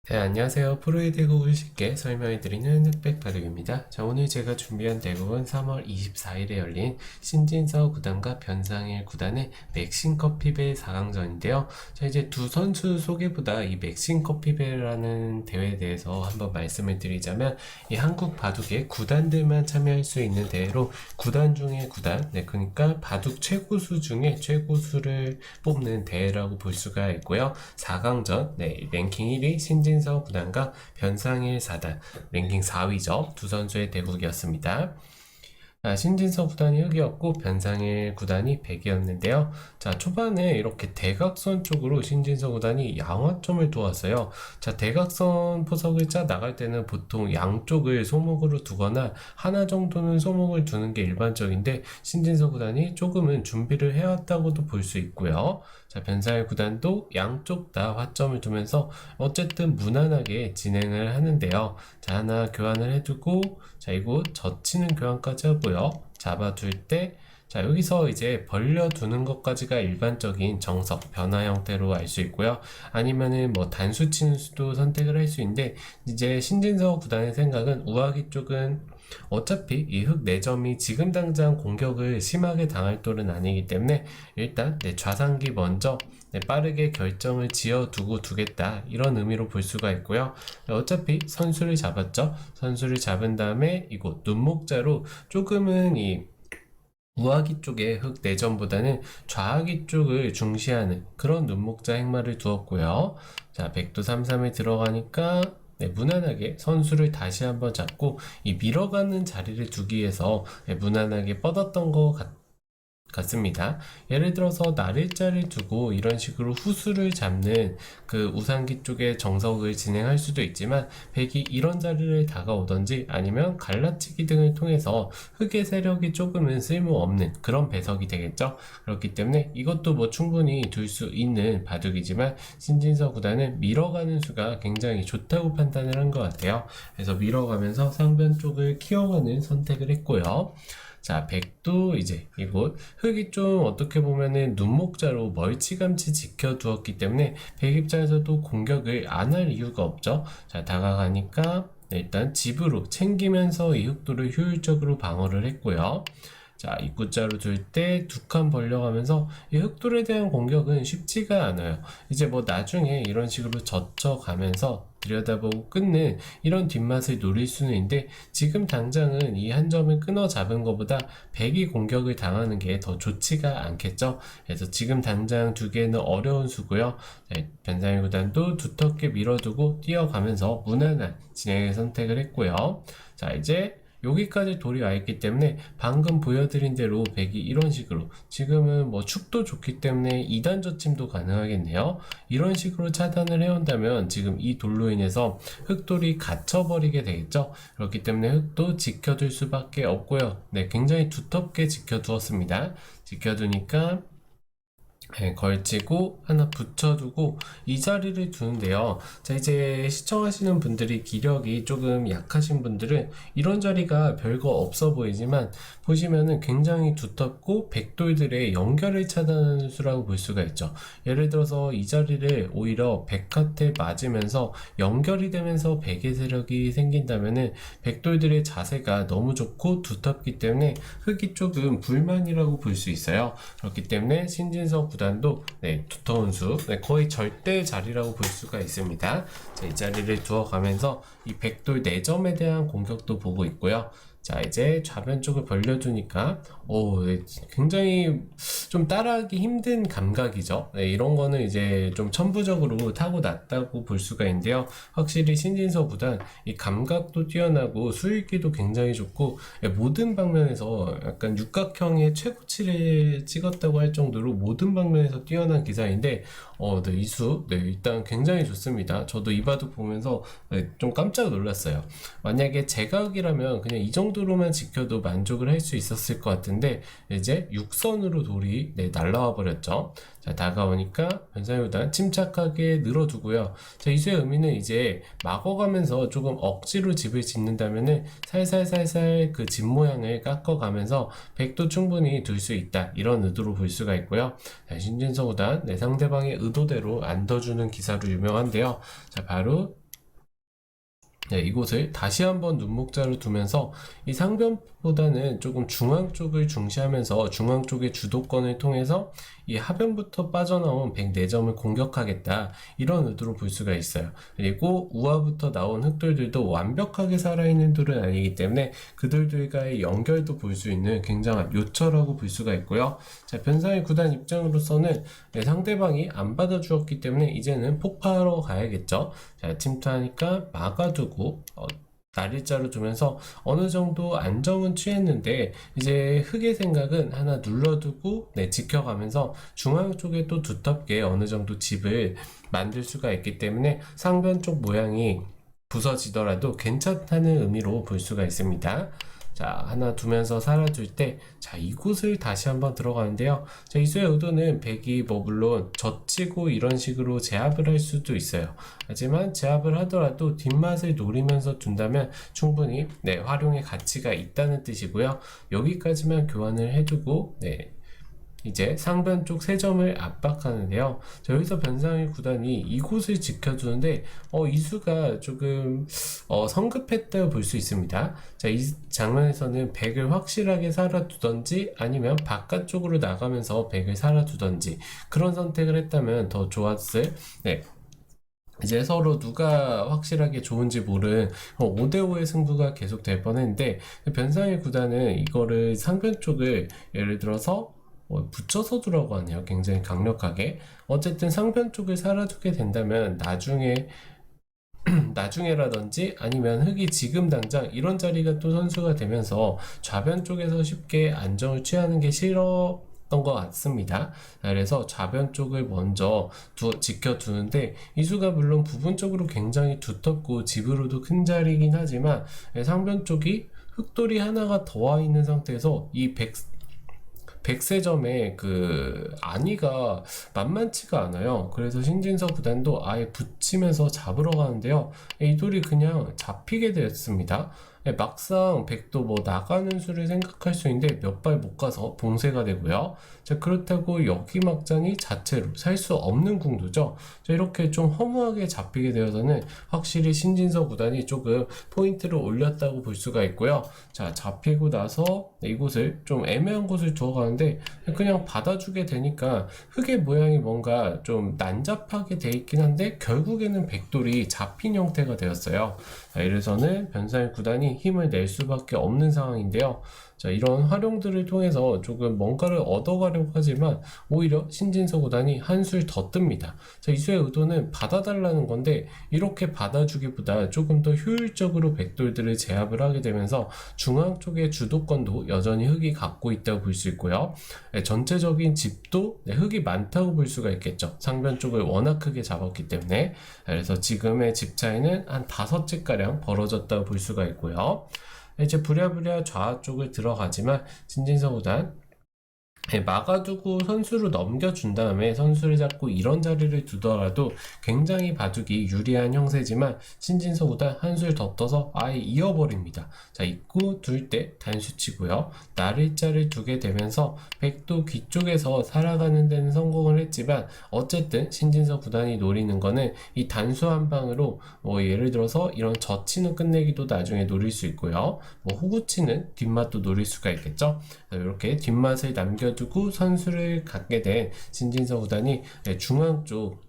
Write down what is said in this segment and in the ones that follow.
네, 안녕하세요. 프로의 대국을 쉽게 설명해드리는 흑백 바둑입니다. 자, 오늘 제가 준비한 대국은 3월 24일에 열린 신진서 구단과 변상일 구단의 맥싱커피벨 4강전인데요. 자, 이제 두 선수 소개보다 이 맥싱커피벨이라는 대회에 대해서 한번 말씀을 드리자면, 이 한국 바둑의 구단들만 참여할 수 있는 대회로 구단 중에 구단, 네, 그러니까 바둑 최고수 중에 최고수를 뽑는 대회라고 볼 수가 있고요. 4강전, 네, 랭킹 1위 신진서 구단과 변상일 4단, 랭킹 4위죠. 두 선수의 대국이었습니다. 신진서 구단이 흑이었고 변상일 구단이 백이었는데요. 자, 초반에 이렇게 대각선 쪽으로 신진서 구단이 양화점을 두었어요. 자, 대각선 포석을 짜 나갈 때는 보통 양쪽을 소목으로 두거나 하나 정도는 소목을 두는 게 일반적인데, 신진서 구단이 조금은 준비를 해왔다고도 볼 수 있고요. 자, 변상일 구단도 양쪽 다 화점을 두면서 어쨌든 무난하게 진행을 하는데요. 자, 하나 교환을 해두고, 자, 이곳 젖히는 교환까지 하고요. 잡아둘 때, 자, 여기서 이제 벌려두는 것까지가 일반적인 정석, 변화 형태로 알 수 있고요. 아니면은 뭐 단수 치는 수도 선택을 할 수 있는데, 이제 신진서 구단의 생각은 우아기 쪽은 어차피 이 흑 4점이 지금 당장 공격을 심하게 당할 돌은 아니기 때문에 일단 좌상기 먼저 빠르게 결정을 지어두고 두겠다, 이런 의미로 볼 수가 있고요. 어차피 선수를 잡았죠. 선수를 잡은 다음에 이곳 눈목자로 조금은 이 우하기 쪽의 흑 4점보다는 좌하기 쪽을 중시하는 그런 눈목자 행마를 두었고요. 자, 백도 3-3에 들어가니까 무난하게 선수를 다시 한번 잡고 이 밀어가는 자리를 두기 위해서 무난하게 뻗었던 것 같습니다. 예를 들어서 날일자를 두고 이런 식으로 후수를 잡는 그 우상기 쪽에 정석을 진행할 수도 있지만, 백이 이런 자리를 다가오던지 아니면 갈라치기 등을 통해서 흑의 세력이 조금은 쓸모없는 그런 배석이 되겠죠. 그렇기 때문에 이것도 뭐 충분히 둘 수 있는 바둑이지만, 신진서 구단은 밀어가는 수가 굉장히 좋다고 판단을 한 것 같아요. 그래서 밀어가면서 상변 쪽을 키워가는 선택을 했고요. 자, 백도 이제 이곳 흑이 좀 어떻게 보면은 눈목자로 멀찌감치 지켜두었기 때문에 백 입장에서도 공격을 안 할 이유가 없죠. 자, 다가가니까 일단 집으로 챙기면서 이 흑도를 효율적으로 방어를 했고요. 자, 입구자로 둘 때 두 칸 벌려가면서 이 흑돌에 대한 공격은 쉽지가 않아요. 이제 뭐 나중에 이런 식으로 젖혀가면서 들여다보고 끊는 이런 뒷맛을 노릴 수는 있는데, 지금 당장은 이 한 점을 끊어 잡은 것보다 백이 공격을 당하는 게 더 좋지가 않겠죠. 그래서 지금 당장 두 개는 어려운 수고요. 변상일 구단도 두텁게 밀어두고 뛰어가면서 무난한 진행을 선택을 했고요. 자, 이제 여기까지 돌이 와 있기 때문에 방금 보여드린 대로 백이 이런 식으로, 지금은 뭐 축도 좋기 때문에 2단 젖힘도 가능하겠네요. 이런 식으로 차단을 해온다면 지금 이 돌로 인해서 흑돌이 갇혀버리게 되겠죠. 그렇기 때문에 흑도 지켜둘 수밖에 없고요. 네, 굉장히 두텁게 지켜두었습니다. 지켜두니까 걸치고 하나 붙여두고 이 자리를 두는데요. 자, 이제 시청하시는 분들이 기력이 조금 약하신 분들은 이런 자리가 별거 없어 보이지만, 보시면은 굉장히 두텁고 백돌들의 연결을 차단하는 수라고 볼 수가 있죠. 예를 들어서 이 자리를 오히려 백한테 맞으면서 연결이 되면서 백의 세력이 생긴다면은 백돌들의 자세가 너무 좋고 두텁기 때문에 흑이 조금 불만이라고 볼 수 있어요. 그렇기 때문에 신진서 구단도 두터운 수, 거의 절대 자리라고 볼 수가 있습니다. 자, 이 자리를 두어가면서 이 백돌 4점에 대한 공격도 보고 있고요. 자, 이제 좌변 쪽을 벌려두니까 굉장히 좀 따라하기 힘든 감각이죠. 이런 거는 이제 좀 천부적으로 타고났다고 볼 수가 있는데요. 확실히 신진서 구단 이 감각도 뛰어나고 수익기도 굉장히 좋고, 모든 방면에서 약간 육각형의 최고치를 찍었다고 할 정도로 모든 방면에서 뛰어난 기사인데, 이수 일단 굉장히 좋습니다. 저도 이 바둑 보면서 좀 깜짝 놀랐어요. 만약에 제각이라면 그냥 이 정도로만 지켜도 만족을 할 수 있었을 것 같은데, 이제 6선으로 돌이 날라와 버렸죠. 자, 다가오니까 변상일 구단 침착하게 늘어두고요. 자, 이수의 의미는 이제 막어가면서 조금 억지로 집을 짓는다면은 살살살살 그 집 모양을 깎아가면서 백도 충분히 둘 수 있다, 이런 의도로 볼 수가 있고요. 자, 신진서 구단 상대방의 의도대로 안 둬주는 기사로 유명한데요. 자, 바로 네, 이곳을 다시 한번 눈목자로 두면서 이 상변보다는 조금 중앙 쪽을 중시하면서 중앙 쪽의 주도권을 통해서 이 하변부터 빠져나온 104점을 공격하겠다, 이런 의도로 볼 수가 있어요. 그리고 우하부터 나온 흑돌들도 완벽하게 살아있는 돌은 아니기 때문에 그들과의 연결도 볼 수 있는 굉장한 요처라고 볼 수가 있고요. 자, 변상의 구단 입장으로서는 상대방이 안 받아주었기 때문에 이제는 폭파하러 가야겠죠. 자, 침투하니까 막아두고 날일자로 두면서 어느 정도 안정은 취했는데, 이제 흑의 생각은 하나 눌러두고 지켜가면서 중앙 쪽에 또 두텁게 어느 정도 집을 만들 수가 있기 때문에 상변 쪽 모양이 부서지더라도 괜찮다는 의미로 볼 수가 있습니다. 자, 하나 두면서 살아줄 때, 자, 이곳을 다시 한번 들어가는데요. 자, 이수의 의도는 백이 물론 젖히고 이런 식으로 제압을 할 수도 있어요. 하지만 제압을 하더라도 뒷맛을 노리면서 둔다면 충분히 활용의 가치가 있다는 뜻이고요. 여기까지만 교환을 해두고 이제 상변 쪽 3점을 압박하는데요. 자, 여기서 변상의 구단이 이곳을 지켜주는데 이수가 조금 성급했다고 볼 수 있습니다. 자, 이 장면에서는 백을 확실하게 살아두던지 아니면 바깥쪽으로 나가면서 백을 살아두던지 그런 선택을 했다면 더 좋았을, 이제 서로 누가 확실하게 좋은지 모른 5대5의 승부가 계속 될 뻔했는데, 변상의 구단은 이거를 상변 쪽을 예를 들어서 붙여서 두라고 하네요. 굉장히 강력하게. 어쨌든 상변 쪽을 살아두게 된다면 나중에라든지 아니면 흑이 지금 당장 이런 자리가 또 선수가 되면서 좌변 쪽에서 쉽게 안정을 취하는 게 싫었던 것 같습니다. 그래서 좌변 쪽을 먼저 지켜두는데, 이수가 물론 부분적으로 굉장히 두텁고 집으로도 큰 자리이긴 하지만 상변 쪽이 흑돌이 하나가 더 와 있는 상태에서 이 백세점의 그 안위가 만만치가 않아요. 그래서 신진서 구단도 아예 붙이면서 잡으러 가는데요. 이 돌이 그냥 잡히게 되었습니다. 막상 백도 나가는 수를 생각할 수 있는데 몇 발 못 가서 봉쇄가 되고요. 자, 그렇다고 여기 막장이 자체로 살 수 없는 궁도죠. 자, 이렇게 좀 허무하게 잡히게 되어서는 확실히 신진서 구단이 조금 포인트를 올렸다고 볼 수가 있고요. 자, 잡히고 나서 이곳을 좀 애매한 곳을 두어가는데 그냥 받아주게 되니까 흑의 모양이 뭔가 좀 난잡하게 돼 있긴 한데 결국에는 백돌이 잡힌 형태가 되었어요. 자, 이래서는 변상의 구단이 힘을 낼 수밖에 없는 상황인데요. 자, 이런 활용들을 통해서 조금 뭔가를 얻어가려고 하지만 오히려 신진서 구단이 한술 더 뜹니다. 자, 이수의 의도는 받아달라는 건데 이렇게 받아주기보다 조금 더 효율적으로 백돌들을 제압을 하게 되면서 중앙 쪽의 주도권도 여전히 흑이 갖고 있다고 볼 수 있고요. 전체적인 집도 흑이 많다고 볼 수가 있겠죠. 상변 쪽을 워낙 크게 잡았기 때문에. 그래서 지금의 집 차이는 한 5집가량 벌어졌다고 볼 수가 있고요. 이제 부랴부랴 좌 쪽을 들어가지만 신진서 구단 막아두고 선수로 넘겨준 다음에 선수를 잡고 이런 자리를 두더라도 굉장히 바둑이 유리한 형세지만 신진서 구단 한술 더 떠서 아예 이어버립니다. 자, 입구 둘 때 단수 치고요. 날일자를 두게 되면서 백도 귀쪽에서 살아가는 데는 성공을 했지만 어쨌든 신진서 구단이 노리는 거는 이 단수 한 방으로 예를 들어서 이런 젖히는 끝내기도 나중에 노릴 수 있고요. 호구치는 뒷맛도 노릴 수가 있겠죠. 이렇게 뒷맛을 남겨두고 선수를 갖게 된 신진서 구단이 중앙 쪽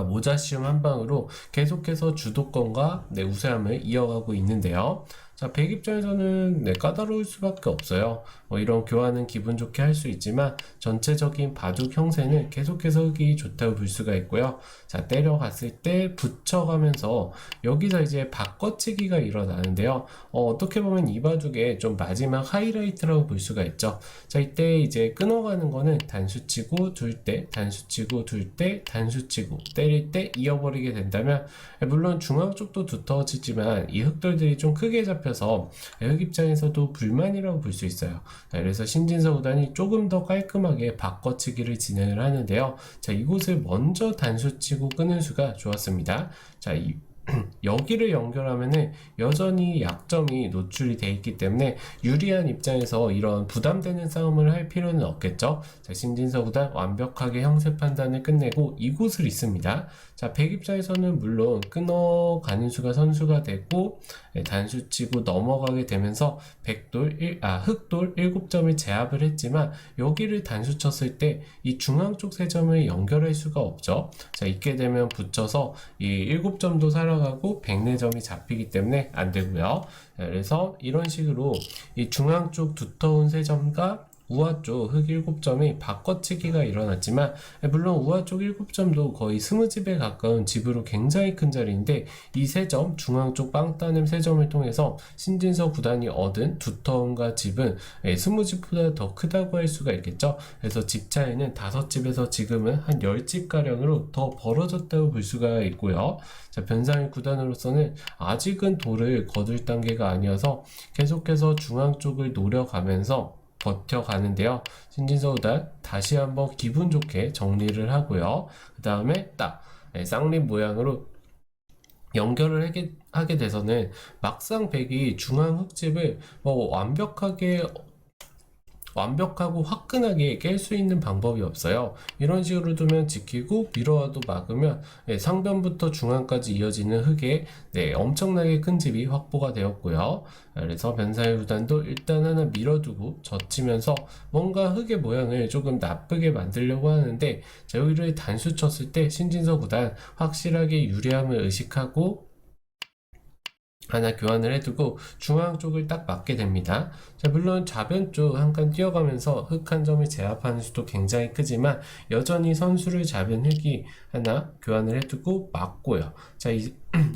모자시움 한 방으로 계속해서 주도권과 우세함을 이어가고 있는데요. 자, 백 입장에서는 까다로울 수밖에 없어요. 이런 교환은 기분 좋게 할 수 있지만 전체적인 바둑 형세는 계속해서 흑이 좋다고 볼 수가 있고요. 자, 때려갔을 때 붙여가면서 여기서 이제 바꿔치기가 일어나는데요. 어떻게 보면 이 바둑의 좀 마지막 하이라이트라고 볼 수가 있죠. 자, 이때 이제 끊어가는 거는 단수치고 둘 때, 단수치고 둘 때, 단수치고 때릴 때 이어버리게 된다면 물론 중앙 쪽도 두터워지지만 이 흑돌들이 좀 크게 잡혀서 흑 입장에서도 불만이라고 볼 수 있어요. 자, 그래서 신진서 구단이 조금 더 깔끔하게 바꿔치기를 진행을 하는데요. 자, 이곳을 먼저 단수치고 끊은 수가 좋았습니다. 자, 여기를 연결하면은 여전히 약점이 노출이 돼 있기 때문에 유리한 입장에서 이런 부담되는 싸움을 할 필요는 없겠죠. 자, 신진서 구단 완벽하게 형세 판단을 끝내고 이곳을 있습니다. 자, 백 입장에서는 물론 끊어가는 수가 선수가 되고 단수 치고 넘어가게 되면서 흑돌 7점을 제압을 했지만 여기를 단수 쳤을 때 이 중앙 쪽 3점을 연결할 수가 없죠. 자, 있게 되면 붙여서 이 7점도 살아가고 104점이 잡히기 때문에 안 되고요. 그래서 이런 식으로 이 중앙 쪽 두터운 3점과 우하 쪽 흑 7점이 바꿔치기가 일어났지만 물론 우하 쪽 7점도 거의 스무집에 가까운 집으로 굉장히 큰 자리인데 이 3점 중앙 쪽 빵 따냄 3점을 통해서 신진서 구단이 얻은 두터움과 집은 스무집보다 더 크다고 할 수가 있겠죠. 그래서 집 차이는 5집에서 지금은 한 10집 가량으로 더 벌어졌다고 볼 수가 있고요. 자, 변상일 구단으로서는 아직은 돌을 거둘 단계가 아니어서 계속해서 중앙 쪽을 노려가면서 버텨가는데요. 신진서 구단 다시 한번 기분 좋게 정리를 하고요. 그 다음에 딱 쌍립 모양으로 연결을 하게 돼서는 막상 백이 중앙 흑집을 완벽하고 화끈하게 깰 수 있는 방법이 없어요. 이런 식으로 두면 지키고 밀어와도 막으면 상변부터 중앙까지 이어지는 흑에 엄청나게 큰 집이 확보가 되었고요. 그래서 변상일 구단도 일단 하나 밀어두고 젖히면서 뭔가 흑의 모양을 조금 나쁘게 만들려고 하는데 여기를 단수 쳤을 때 신진서 구단 확실하게 유리함을 의식하고 하나 교환을 해두고 중앙 쪽을 딱 맞게 됩니다. 자, 물론 좌변 쪽 한 칸 뛰어가면서 흑 한 점을 제압하는 수도 굉장히 크지만 여전히 선수를 좌변 흑이 하나 교환을 해두고 맞고요. 자,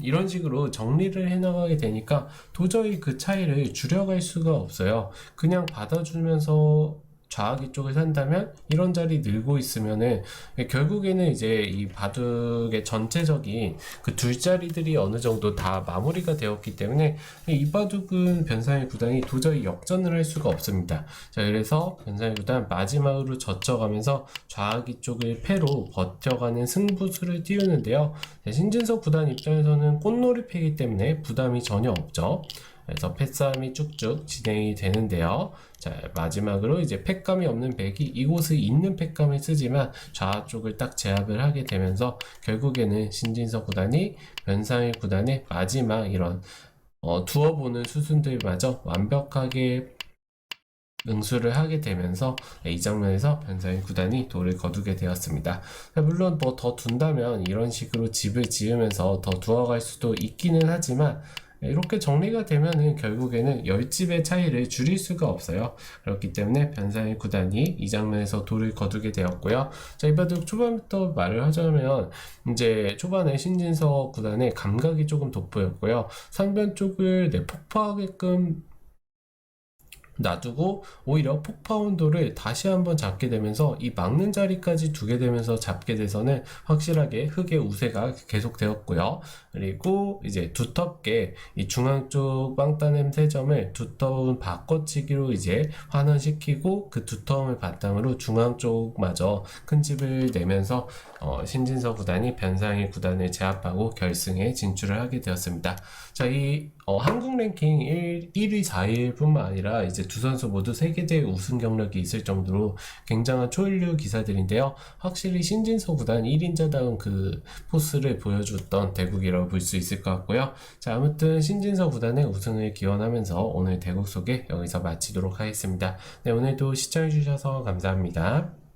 이런 식으로 정리를 해나가게 되니까 도저히 그 차이를 줄여갈 수가 없어요. 그냥 받아주면서 좌하기 쪽을 산다면 이런 자리 늘고 있으면은 결국에는 이제 이 바둑의 전체적인 그 둘 자리들이 어느 정도 다 마무리가 되었기 때문에 이 바둑은 변상일 구단이 도저히 역전을 할 수가 없습니다. 자, 그래서 변상일 구단 마지막으로 젖혀가면서 좌하기 쪽을 패로 버텨가는 승부수를 띄우는데요. 신진서 구단 입장에서는 꽃놀이패이기 때문에 부담이 전혀 없죠. 그래서 패싸움이 쭉쭉 진행이 되는데요. 자, 마지막으로 이제 팩감이 없는 백이 이곳에 있는 팩감을 쓰지만 좌 쪽을 딱 제압을 하게 되면서 결국에는 신진서 구단이 변상일 구단의 마지막 이런 두어보는 수순들마저 완벽하게 응수를 하게 되면서 이 장면에서 변상일 구단이 돌을 거두게 되었습니다. 물론 뭐 더 둔다면 이런 식으로 집을 지으면서 더 두어갈 수도 있기는 하지만 이렇게 정리가 되면은 결국에는 10집의 차이를 줄일 수가 없어요. 그렇기 때문에 변상일 구단이 이 장면에서 돌을 거두게 되었고요. 자, 이 바둑 초반부터 말을 하자면 이제 초반에 신진서 구단의 감각이 조금 돋보였고요. 상변 쪽을 폭파하게끔 놔두고 오히려 폭파운도를 다시 한번 잡게 되면서 이 막는 자리까지 두게 되면서 잡게 돼서는 확실하게 흑의 우세가 계속되었고요. 그리고 이제 두텁게 이 중앙 쪽 빵따냄 3점을 두터운 바꿔치기로 이제 환원시키고 그 두터움을 바탕으로 중앙 쪽마저 큰 집을 내면서 신진서 구단이 변상일 구단을 제압하고 결승에 진출을 하게 되었습니다. 자, 이 한국 랭킹 1위 4위 뿐만 아니라 이제 두 선수 모두 세계대회 우승 경력이 있을 정도로 굉장한 초일류 기사들인데요. 확실히 신진서 구단 1인자다운 그 포스를 보여줬던 대국이라고 볼 수 있을 것 같고요. 자, 아무튼 신진서 구단의 우승을 기원하면서 오늘 대국 소개 여기서 마치도록 하겠습니다. 네, 오늘도 시청해주셔서 감사합니다.